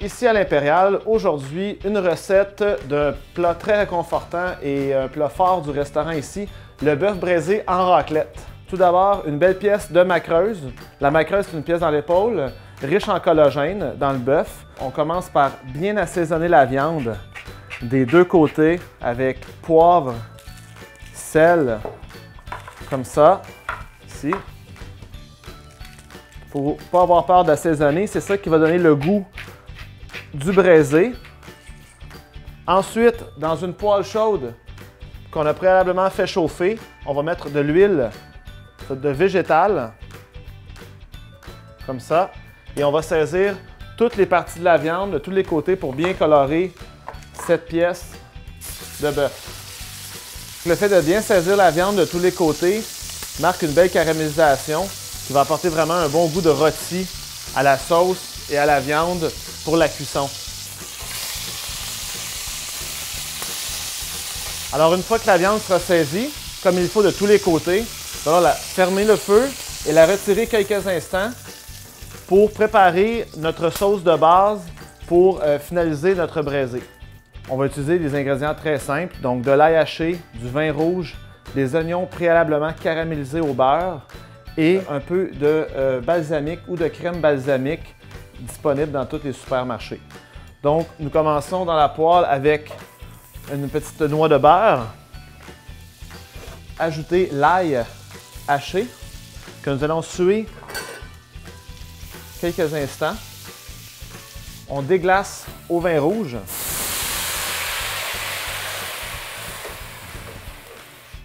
Ici à l'Impérial, aujourd'hui, une recette d'un plat très réconfortant et un plat fort du restaurant ici, le bœuf braisé en raclette. Tout d'abord, une belle pièce de macreuse. La macreuse, c'est une pièce dans l'épaule, riche en collagène dans le bœuf. On commence par bien assaisonner la viande des deux côtés avec poivre, sel, comme ça, ici. Il ne faut pas avoir peur d'assaisonner, c'est ça qui va donner le goût du braisé. Ensuite, dans une poêle chaude qu'on a préalablement fait chauffer, on va mettre de l'huile de végétale, comme ça, et on va saisir toutes les parties de la viande de tous les côtés pour bien colorer cette pièce de bœuf. Le fait de bien saisir la viande de tous les côtés marque une belle caramélisation qui va apporter vraiment un bon goût de rôti à la sauce et à la viande pour la cuisson. Alors une fois que la viande sera saisie, comme il faut de tous les côtés, nous allons fermer le feu et la retirer quelques instants pour préparer notre sauce de base pour finaliser notre braisé. On va utiliser des ingrédients très simples, donc de l'ail haché, du vin rouge, des oignons préalablement caramélisés au beurre et un peu de balsamique ou de crème balsamique disponible dans tous les supermarchés. Donc, nous commençons dans la poêle avec une petite noix de beurre. Ajouter l'ail haché que nous allons suer quelques instants. On déglace au vin rouge.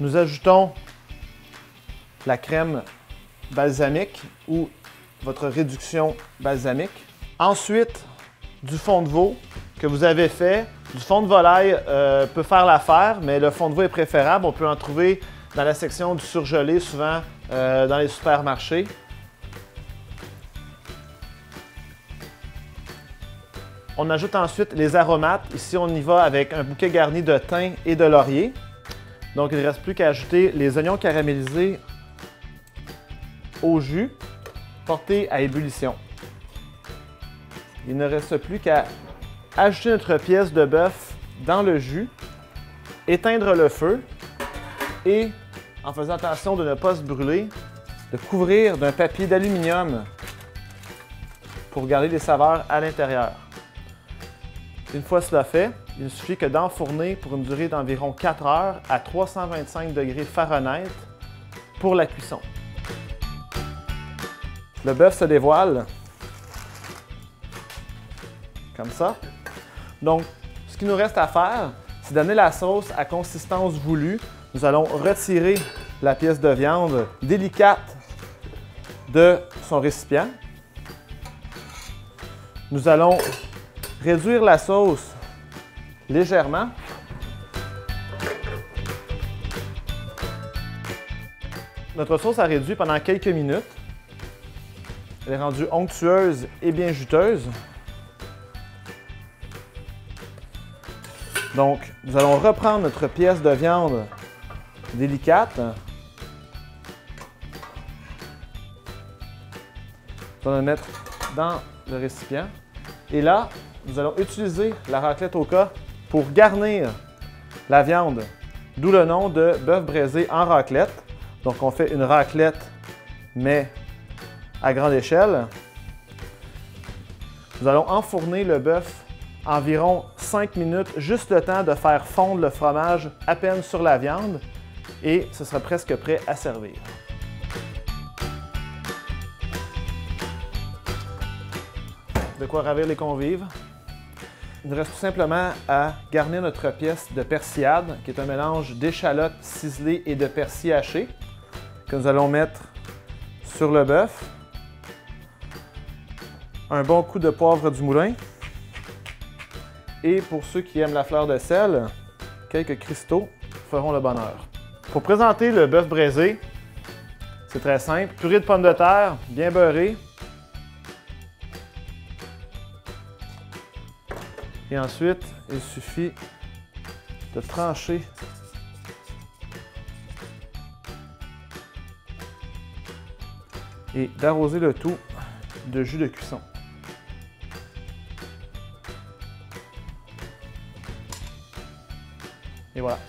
Nous ajoutons la crème balsamique ou votre réduction balsamique. Ensuite, du fond de veau que vous avez fait. Du fond de volaille peut faire l'affaire, mais le fond de veau est préférable. On peut en trouver dans la section du surgelé, souvent dans les supermarchés. On ajoute ensuite les aromates. Ici, on y va avec un bouquet garni de thym et de laurier. Donc, il ne reste plus qu'à ajouter les oignons caramélisés au jus, porté à ébullition. Il ne reste plus qu'à ajouter notre pièce de bœuf dans le jus, éteindre le feu et, en faisant attention de ne pas se brûler, de couvrir d'un papier d'aluminium pour garder les saveurs à l'intérieur. Une fois cela fait, il ne suffit que d'enfourner pour une durée d'environ 4 heures à 325 degrés Fahrenheit pour la cuisson. Le bœuf se dévoile comme ça. Donc, ce qu'il nous reste à faire, c'est donner la sauce à consistance voulue. Nous allons retirer la pièce de viande délicate de son récipient. Nous allons réduire la sauce légèrement. Notre sauce a réduit pendant quelques minutes. Elle est rendue onctueuse et bien juteuse. Donc, nous allons reprendre notre pièce de viande délicate. On va la mettre dans le récipient. Et là, nous allons utiliser la raclette au cas pour garnir la viande, d'où le nom de bœuf braisé en raclette. Donc, on fait une raclette, mais à grande échelle. Nous allons enfourner le bœuf environ 5 minutes, juste le temps de faire fondre le fromage à peine sur la viande et ce sera presque prêt à servir. De quoi ravir les convives. Il nous reste tout simplement à garnir notre pièce de persillade, qui est un mélange d'échalotes ciselées et de persil haché, que nous allons mettre sur le bœuf. Un bon coup de poivre du moulin. Et pour ceux qui aiment la fleur de sel, quelques cristaux feront le bonheur. Pour présenter le bœuf braisé, c'est très simple. Purée de pommes de terre, bien beurrée. Et ensuite, il suffit de trancher et d'arroser le tout de jus de cuisson. Et voilà.